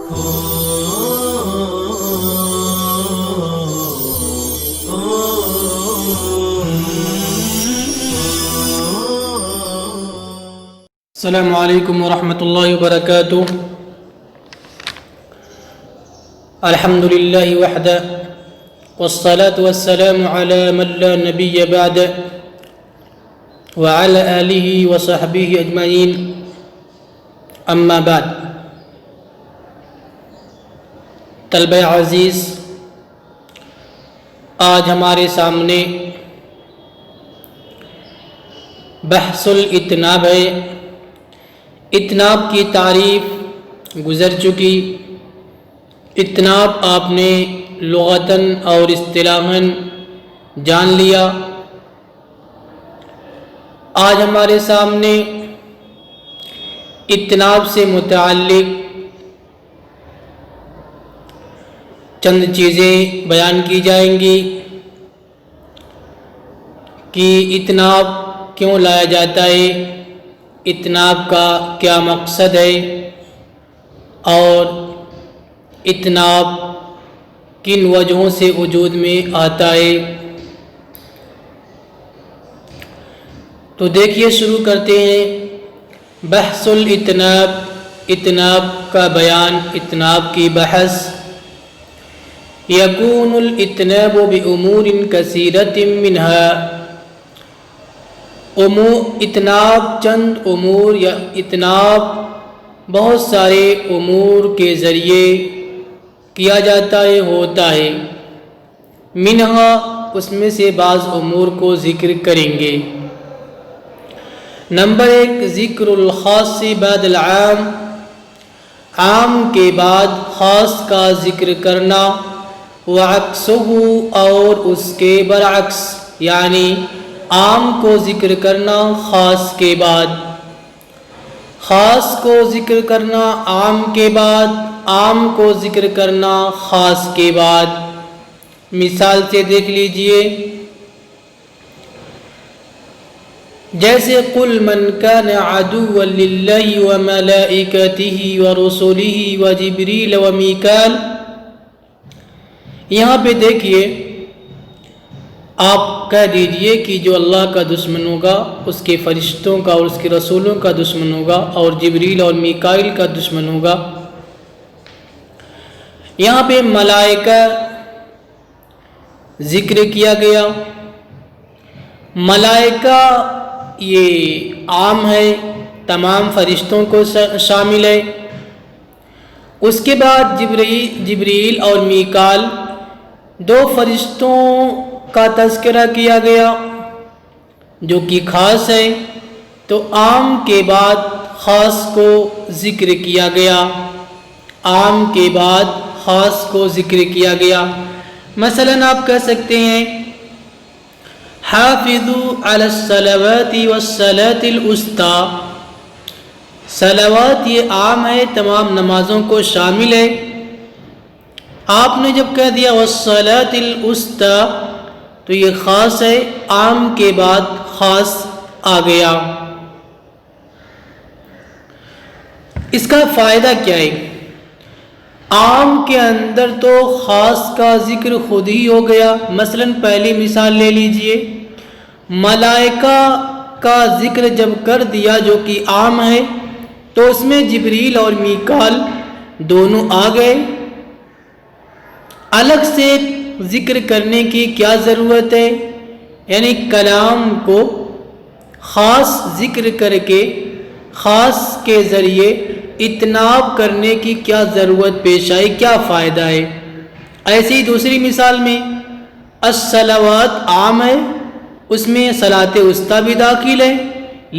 السلام علیکم ورحمۃ اللہ وبرکاتہ۔ الحمد للہ وحدہ والصلاة والسلام علی من لا نبی بعد وعلى آلہ وصحبہ اجمعین، اما بعد۔ طلبہ عزیز، آج ہمارے سامنے بحث الاتناب ہے۔ اتناب کی تعریف گزر چکی۔ اتناب آپ نے لغتاً اور اصطلاحاً جان لیا۔ آج ہمارے سامنے اتناب سے متعلق چند چیزیں بیان کی جائیں گی کہ اتناب کیوں لایا جاتا ہے، اتناب کا کیا مقصد ہے، اور اتناب کن وجہوں سے وجود میں آتا ہے۔ تو دیکھیے، شروع کرتے ہیں۔ بحث الاتناب، اتناب کا بیان، اتناب کی بحث۔ یکون الاتناب بامور کثیرۃ منها، اتناب چند امور یا اتناب بہت سارے امور کے ذریعے کیا جاتا ہے، ہوتا ہے۔ منہا، اس میں سے بعض امور کو ذکر کریں گے۔ نمبر 1، ذکر الخاص بعد العام، عام کے بعد خاص کا ذکر کرنا۔ وعکسہ، اور اس کے برعکس، یعنی عام کو ذکر کرنا خاص کے بعد، خاص کو ذکر کرنا عام کے بعد، عام کو ذکر کرنا خاص کے بعد۔ مثال سے دیکھ لیجئے، جیسے قل من کان عدوا للہ وملائکتہ ورسلہ وجبریل ومیکال۔ یہاں پہ دیکھیے، آپ کہہ دیجئے کہ جو اللہ کا دشمن ہوگا اس کے فرشتوں کا اور اس کے رسولوں کا دشمن ہوگا، اور جبریل اور میکائیل کا دشمن ہوگا۔ یہاں پہ ملائکہ ذکر کیا گیا۔ ملائکہ یہ عام ہے، تمام فرشتوں کو شامل ہے۔ اس کے بعد جبریل اور میکائیل، دو فرشتوں کا تذکرہ کیا گیا جو کہ خاص ہے، تو عام کے بعد خاص کو ذکر کیا گیا، عام کے بعد خاص کو ذکر کیا گیا۔ مثلاً آپ کہہ سکتے ہیں حافظوا علی الصلوات والصلاة الوسطی۔ صلوات یہ عام ہے، تمام نمازوں کو شامل ہے۔ آپ نے جب کہہ دیا والصلاة الوسطی تو یہ خاص ہے، عام کے بعد خاص آ گیا۔ اس کا فائدہ کیا ہے؟ عام کے اندر تو خاص کا ذکر خود ہی ہو گیا۔ مثلاً پہلی مثال لے لیجئے، ملائکہ کا ذکر جب کر دیا جو کہ عام ہے، تو اس میں جبریل اور میکائیل دونوں آ گئے۔ الگ سے ذکر کرنے کی کیا ضرورت ہے؟ یعنی کلام کو خاص ذکر کر کے خاص کے ذریعے اتناب کرنے کی کیا ضرورت پیش آئی، کیا فائدہ ہے؟ ایسی دوسری مثال میں الصلوات عام ہے، اس میں صلاۃ وسطیٰ بھی داخل ہے،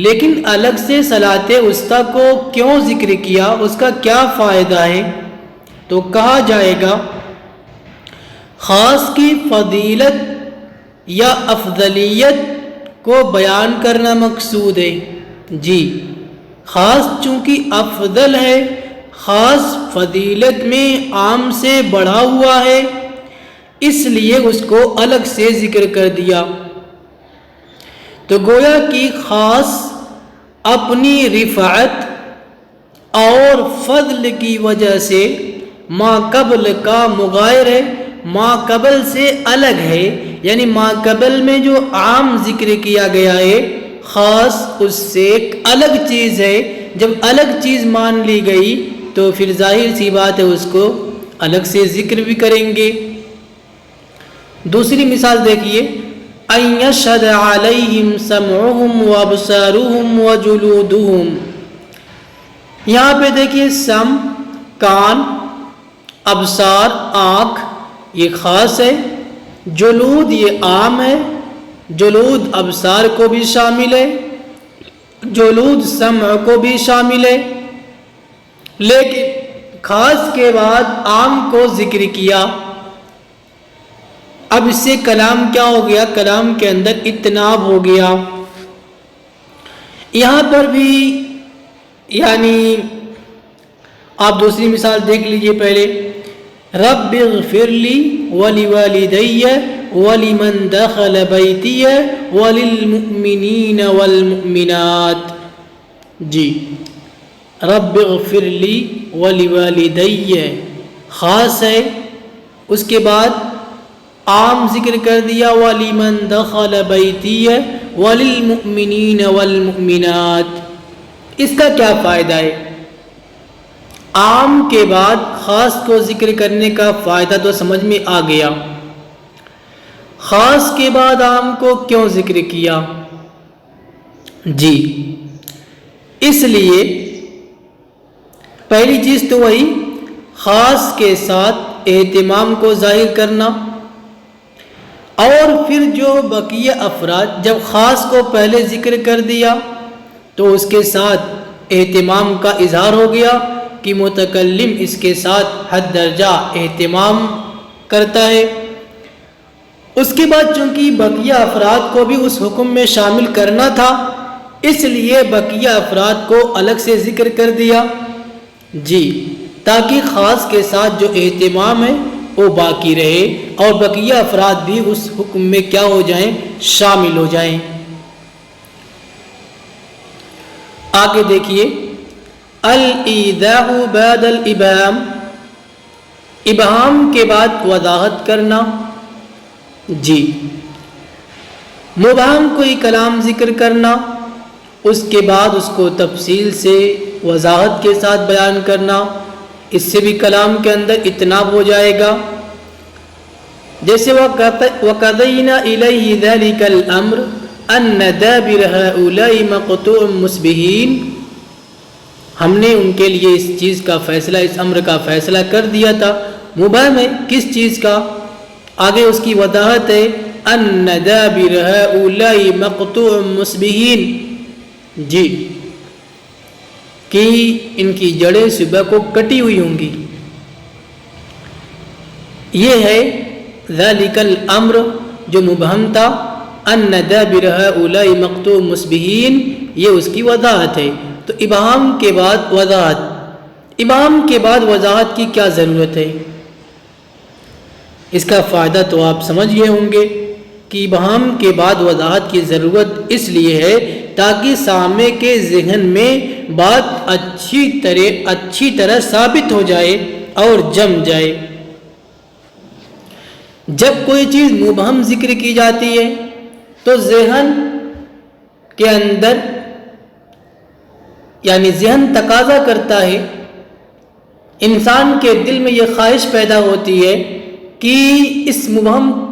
لیکن الگ سے صلاۃ وسطیٰ کو کیوں ذکر کیا، اس کا کیا فائدہ ہے؟ تو کہا جائے گا خاص کی فضیلت یا افضلیت کو بیان کرنا مقصود ہے۔ جی، خاص چونکہ افضل ہے، خاص فضیلت میں عام سے بڑھا ہوا ہے، اس لیے اس کو الگ سے ذکر کر دیا۔ تو گویا کہ خاص اپنی رفعت اور فضل کی وجہ سے ما قبل کا مغایر ہے، ما قبل سے الگ ہے، یعنی ما قبل میں جو عام ذکر کیا گیا ہے خاص اس سے ایک الگ چیز ہے۔ جب الگ چیز مان لی گئی تو پھر ظاہر سی بات ہے اس کو الگ سے ذکر بھی کریں گے۔ دوسری مثال دیکھیے، ان یشہد علیہم سمعہم وابصارہم وجلودہم، یہاں پہ دیکھیے سم کان، ابصار آنکھ یہ خاص ہے، جلود یہ عام ہے، جلود ابصار کو بھی شامل ہے، جلود سمع کو بھی شامل ہے، لیکن خاص کے بعد عام کو ذکر کیا۔ اب اس سے کلام کیا ہو گیا؟ کلام کے اندر اتناب ہو گیا۔ یہاں پر بھی یعنی آپ دوسری مثال دیکھ لیجئے پہلے، رب اغفر لی ولوالدی ولمن دخل بیتی وللمؤمنین والمؤمنات، جی رب اغفر لی ولوالدی خاص ہے، اس کے بعد عام ذکر کر دیا ولمن دخل بیتی وللمؤمنین والمؤمنات۔ اس کا کیا فائدہ ہے؟ عام کے بعد خاص کو ذکر کرنے کا فائدہ تو سمجھ میں آ گیا، خاص کے بعد عام کو کیوں ذکر کیا؟ جی اس لیے پہلی چیز تو وہی خاص کے ساتھ اہتمام کو ظاہر کرنا، اور پھر جو بقیہ افراد جب خاص کو پہلے ذکر کر دیا تو اس کے ساتھ اہتمام کا اظہار ہو گیا کہ متکلم اس کے ساتھ حد درجہ اہتمام کرتا ہے۔ اس کے بعد چونکہ بقیہ افراد کو بھی اس حکم میں شامل کرنا تھا، اس لیے بقیہ افراد کو الگ سے ذکر کر دیا، جی تاکہ خاص کے ساتھ جو اہتمام ہے وہ باقی رہے اور بقیہ افراد بھی اس حکم میں کیا ہو جائیں؟ شامل ہو جائیں۔ آگے دیکھیے، الایضاح بعد الابہام، ابہام کے بعد وضاحت کرنا، جی مبہم کوئی کلام ذکر کرنا، اس کے بعد اس کو تفصیل سے وضاحت کے ساتھ بیان کرنا، اس سے بھی کلام کے اندر اتناب ہو جائے گا۔ جیسے وَقَضَيْنَا إِلَيْهِ ذَلِكَ الْأَمْرُ أَنَّ دَابِرَ هَؤُلَاءِ مَقْطُوعٌ مُصْبِحِينَ، ہم نے ان کے لیے اس چیز کا فیصلہ، اس امر کا فیصلہ کر دیا تھا۔ مبہم ہے کس چیز کا؟ آگے اس کی وضاحت ہے أَنَّ دَابِرَ هَؤُلَاءِ مَقْطُوعٌ مُصْبِحِينَ، جی کہ ان کی جڑیں صبح کو کٹی ہوئی ہوں گی۔ یہ ہے ذالک الامر جو مبہم تھا، ان دابر ہؤلاء مقطوع مصبحین، یہ اس کی وضاحت ہے۔ تو ابہام کے بعد وضاحت، ابہام کے بعد وضاحت کی کیا ضرورت ہے؟ اس کا فائدہ تو آپ سمجھ گئے ہوں گے کہ ابہام کے بعد وضاحت کی ضرورت اس لیے ہے تاکہ سامع کے ذہن میں بات اچھی طرح ثابت ہو جائے اور جم جائے۔ جب کوئی چیز مبہم ذکر کی جاتی ہے تو ذہن کے اندر یعنی ذہن تقاضا کرتا ہے، انسان کے دل میں یہ خواہش پیدا ہوتی ہے کہ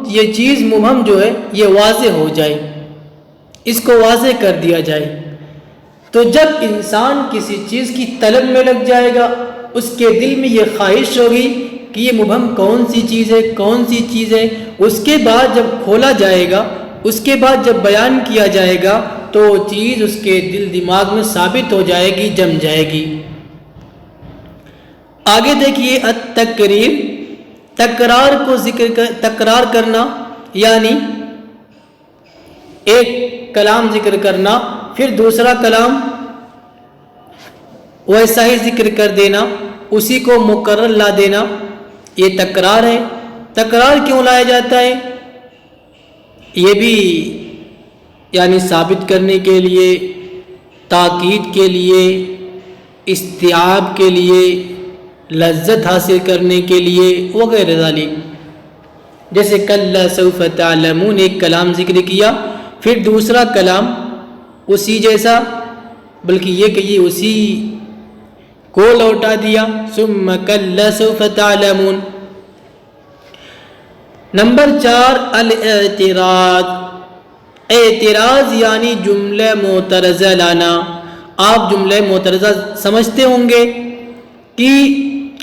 یہ چیز مبہم جو ہے یہ واضح ہو جائے، اس کو واضح کر دیا جائے۔ تو جب انسان کسی چیز کی طلب میں لگ جائے گا، اس کے دل میں یہ خواہش ہوگی کہ یہ مبہم کون سی چیز ہے، کون سی چیز ہے۔ اس کے بعد جب کھولا جائے گا، اس کے بعد جب بیان کیا جائے گا تو وہ چیز اس کے دل دماغ میں ثابت ہو جائے گی، جم جائے گی۔ آگے دیکھیے التقریر، تکرار کرنا، یعنی ایک کلام ذکر کرنا پھر دوسرا کلام ویسا ہی ذکر کر دینا، اسی کو مکرر لا دینا، یہ تکرار ہے۔ تکرار کیوں لایا جاتا ہے؟ یہ بھی یعنی ثابت کرنے کے لیے، تاکید کے لیے، استیعاب کے لیے، لذت حاصل کرنے کے لیے وغیرہ ذالک. جیسے کلا سوف تعلمون ایک کلام ذکر کیا، پھر دوسرا کلام اسی جیسا، بلکہ یہ کہ یہ اسی کو لوٹا دیا، ثم کلا سوف تعلمون. نمبر 4 الاعتراض. اعتراض یعنی جملہ معترضہ لانا. آپ جملہ معترضہ سمجھتے ہوں گے کہ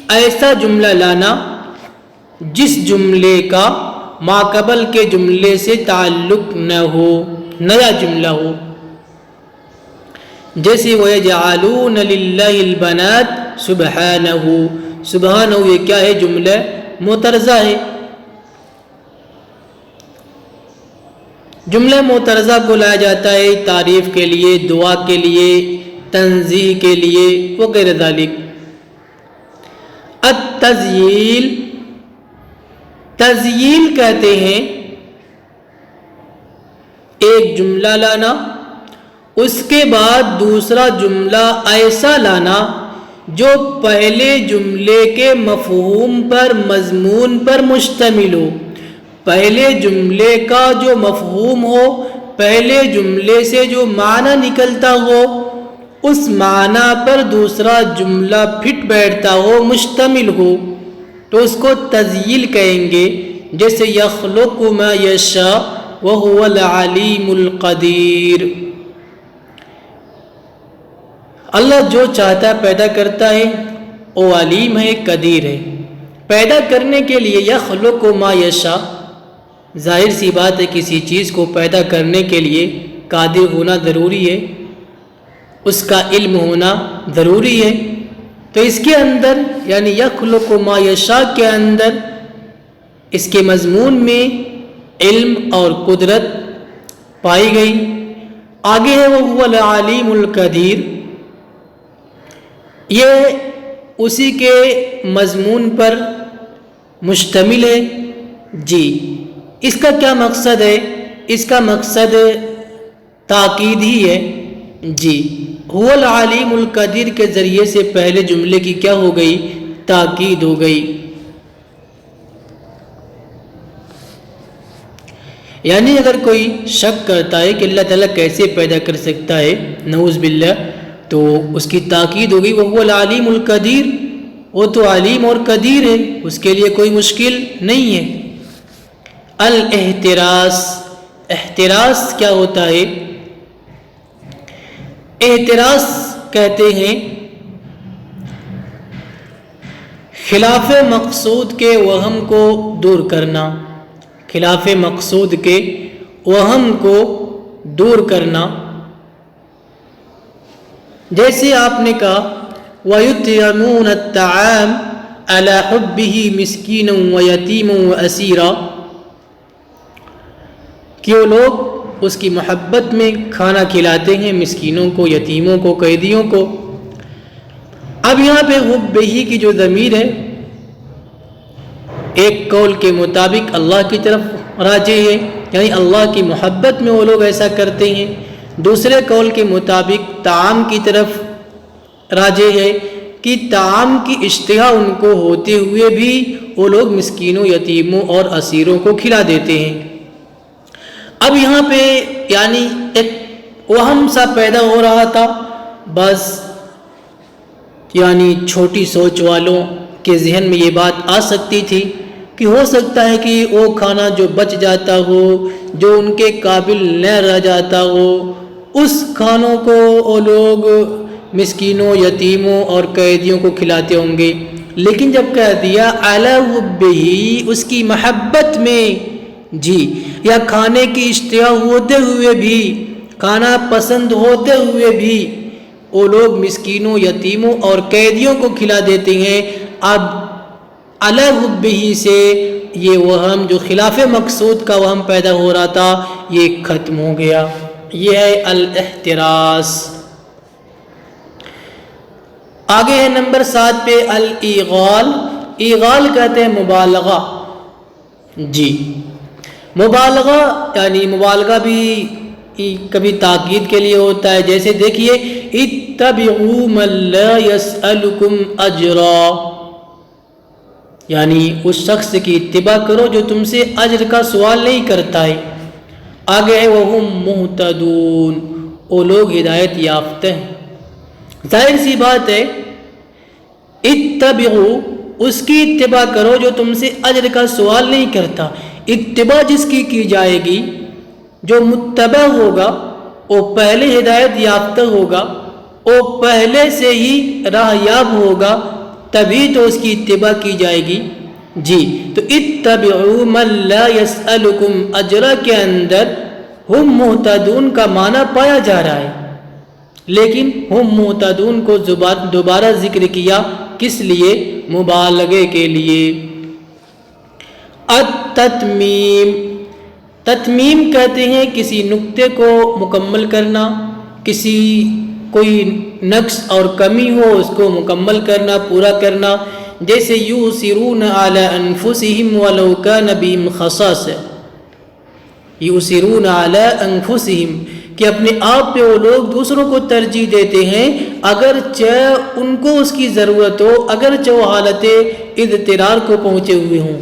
ایسا جملہ لانا جس جملے کا ماقبل کے جملے سے تعلق نہ ہو، نیا جملہ ہو. جیسے وَيَجْعَلُونَ لِلَّهِ الْبَنَاتِ سُبْحَانَهُ. سبحانہ یہ کیا ہے؟ جملہ معترضہ ہے. جملہ معترضہ کو لایا جاتا ہے تعریف کے لیے، دعا کے لیے، تنزیہ کے لیے وغیرہ ذالک. التزییل. تزییل کہتے ہیں ایک جملہ لانا، اس کے بعد دوسرا جملہ ایسا لانا جو پہلے جملے کے مفہوم پر، مضمون پر مشتمل ہو. پہلے جملے کا جو مفہوم ہو، پہلے جملے سے جو معنی نکلتا ہو، اس معنی پر دوسرا جملہ پھٹ بیٹھتا ہو، مشتمل ہو، تو اس کو تزییل کہیں گے. جیسے یخلق ما یشاء وہو العلیم القدیر. اللہ جو چاہتا ہے پیدا کرتا ہے، وہ علیم ہے، قدیر ہے. پیدا کرنے کے لیے یخلق ما یشاء، ظاہر سی بات ہے کسی چیز کو پیدا کرنے کے لیے قادر ہونا ضروری ہے، اس کا علم ہونا ضروری ہے. تو اس کے اندر یعنی یخلق ما یشاء کے اندر اس کے مضمون میں علم اور قدرت پائی گئی. آگے ہے وہ العلیم القدیر، یہ اسی کے مضمون پر مشتمل ہے. جی اس کا کیا مقصد ہے؟ اس کا مقصد تاکید ہی ہے. جی هو العلیم القدیر کے ذریعے سے پہلے جملے کی کیا ہو گئی؟ تاکید ہو گئی. یعنی اگر کوئی شک کرتا ہے کہ اللہ تعالیٰ کیسے پیدا کر سکتا ہے، نعوذ باللہ، تو اس کی تاکید ہو گئی وہ العلیم القدیر، وہ تو علیم اور قدیر ہے، اس کے لیے کوئی مشکل نہیں ہے. الاحتراز. احتراز کیا ہوتا ہے؟ احتراز کہتے ہیں خلاف مقصود کے وہم کو دور کرنا. خلاف مقصود کے وہم کو دور کرنا. جیسے آپ نے کہا وَيُطْعِمُونَ الطَّعَامَ عَلَى حُبِّهِ مِسْكِينًا وَيَتِيمًا وَأَسِيرًا، کہ وہ لوگ اس کی محبت میں کھانا کھلاتے ہیں مسکینوں کو، یتیموں کو، قیدیوں کو. اب یہاں پہ حُبِّهِ کی جو ضمیر ہے، ایک قول کے مطابق اللہ کی طرف راجع ہے، یعنی اللہ کی محبت میں وہ لوگ ایسا کرتے ہیں. دوسرے قول کے مطابق طعام کی طرف راجع ہے کہ طعام کی اشتہا ان کو ہوتے ہوئے بھی وہ لوگ مسکینوں، یتیموں اور اسیروں کو کھلا دیتے ہیں. اب یہاں پہ یعنی ایک وہم سا پیدا ہو رہا تھا، بس یعنی چھوٹی سوچ والوں کے ذہن میں یہ بات آ سکتی تھی کہ ہو سکتا ہے کہ وہ کھانا جو بچ جاتا ہو، جو ان کے قابل نہ رہ جاتا ہو، اس کھانوں کو وہ لوگ مسکینوں، یتیموں اور قیدیوں کو کھلاتے ہوں گے. لیکن جب کہہ دیا علی حبہ، اس کی محبت میں، جی، یا کھانے کی اشتہا ہوتے ہوئے بھی، کھانا پسند ہوتے ہوئے بھی وہ لوگ مسکینوں، یتیموں اور قیدیوں کو کھلا دیتے ہیں. اب علی حبہ سے یہ وہم جو خلاف مقصود کا وہم پیدا ہو رہا تھا، یہ ختم ہو گیا. یہ ہے الاحتراز. آگے ہے نمبر 7 پہ الایغال. ایغال کہتے ہیں مبالغہ. جی مبالغہ یعنی مبالغہ بھی کبھی تاکید کے لیے ہوتا ہے. جیسے دیکھیے اتبعوا من لا يسألكم اجرا، یعنی اس شخص کی اتباع کرو جو تم سے اجر کا سوال نہیں کرتا ہے۔ آگے ہے وَهُمْ مُهْتَدُونَ، وہ لوگ ہدایت یافتہ ہیں۔ ظاہر سی بات ہے اتبعوا، اس کی اتباع کرو جو تم سے اجر کا سوال نہیں کرتا۔ اتباع جس کی جائے گی، جو متبع ہوگا وہ پہلے ہدایت یافتہ ہوگا، وہ پہلے سے ہی راہ یاب ہوگا، تبھی تو اس کی اتباع کی جائے گی۔ جی تو اتبعوا من لا يسألكم اجرا کے اندر ہم مہتدون کا معنی پایا جا رہا ہے، لیکن ہم مہتدون کو دوبارہ ذکر کیا، کس لیے؟ مبالغے کے لیے۔ التتمیم، تتمیم کہتے ہیں کسی نقطے کو مکمل کرنا، کسی کوئی نقص اور کمی ہو اس کو مکمل کرنا، پورا کرنا، جیسے یؤثرون علی انفسہم ولو کان بہم خصاصہ، یؤثرون علی انفسہم کہ اپنے آپ پہ وہ لوگ دوسروں کو ترجیح دیتے ہیں اگرچہ ان کو اس کی ضرورت ہو، اگرچہ وہ حالت اضطرار کو پہنچے ہوئے ہوں۔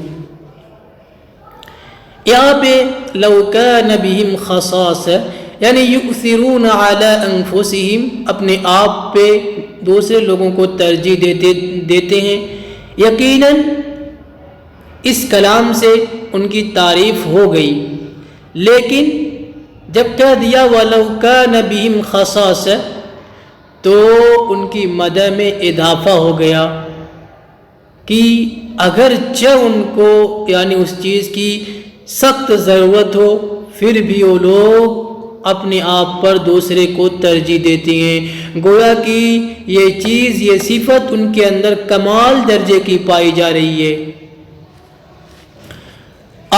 یہاں پہ لو کان بہم خصاصہ یعنی یؤثرون علی انفسہم، اپنے آپ پہ دوسرے لوگوں کو ترجیح دیتے ہیں۔ یقیناً اس کلام سے ان کی تعریف ہو گئی، لیکن جب کہہ دیا وَلَوْ كَانَ بِهِمْ خَصَاصَةٌ تو ان کی مدح میں اضافہ ہو گیا کہ اگرچہ ان کو یعنی اس چیز کی سخت ضرورت ہو، پھر بھی وہ لوگ اپنے آپ پر دوسرے کو ترجیح دیتے ہیں، گویا کہ یہ چیز، یہ صفت ان کے اندر کمال درجے کی پائی جا رہی ہے۔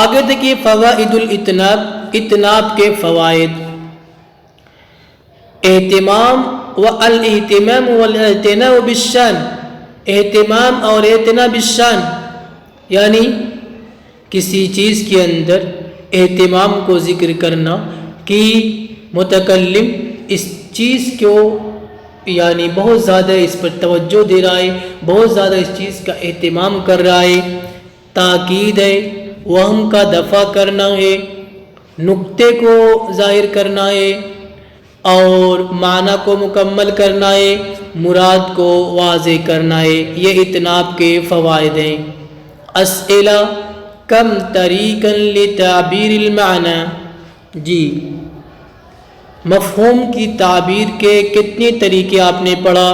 آگے دیکھیے فوائد الاتناب، اتناب کے فوائد۔ اہتمام والاہتمام والاعتناء بالشان، اہتمام اور اعتناء بالشان یعنی کسی چیز کے اندر اہتمام کو ذکر کرنا کہ متکلم اس چیز کو یعنی بہت زیادہ اس پر توجہ دے رہا ہے، بہت زیادہ اس چیز کا اہتمام کر رہا ہے، تاکید ہے، وہم کا دفع کرنا ہے، نقطے کو ظاہر کرنا ہے اور معنی کو مکمل کرنا ہے، مراد کو واضح کرنا ہے۔ یہ اتناب کے فوائد ہیں۔ اسئلہ کم طریقا لتعبیر المعنی، جی مفہوم کی تعبیر کے کتنے طریقے آپ نے پڑھا،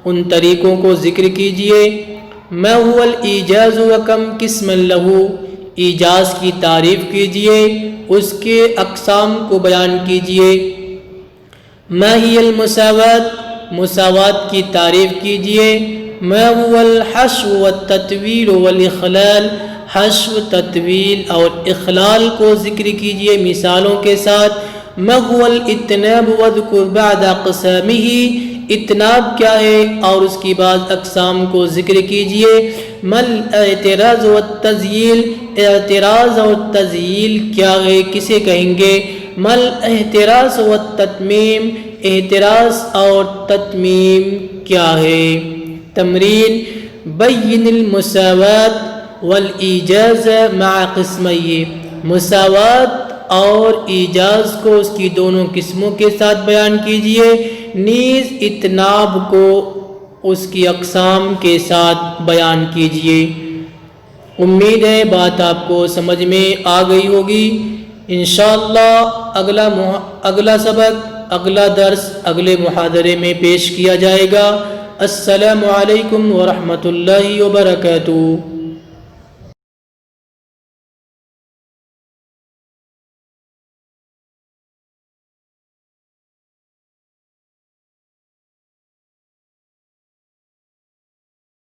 ان طریقوں کو ذکر کیجئے۔ ما هو الایجاز وکم قسما لہ، ایجاز کی تعریف کیجئے، اس کے اقسام کو بیان کیجئے۔ ما ہی المساوات، مساوات کی تعریف کیجئے۔ ما هو الحشو والتطویل والاخلال، حشو، تطویل اور اخلال کو ذکر کیجئے مثالوں کے ساتھ۔ ما هو الاتناب واذکر بعد اقسامہ، اتناب کیا ہے اور اس کی بعض اقسام کو ذکر کیجئے۔ ما الاعتراض والتزییل، اعتراض اور تزییل کیا ہے، کسے کہیں گے۔ ما الاعتراض والتتمیم، اعتراض اور تتمیم کیا ہے۔ تمرین بین المساوات والایجاز مع قسمی، مساوات اور ایجاز کو اس کی دونوں قسموں کے ساتھ بیان کیجئے، نیز اتناب کو اس کی اقسام کے ساتھ بیان کیجئے۔ امید ہے بات آپ کو سمجھ میں آ گئی ہوگی۔ انشاءاللہ اگلا سبق، اگلا درس اگلے محاضرے میں پیش کیا جائے گا۔ السلام علیکم ورحمۃ اللہ وبرکاتہ۔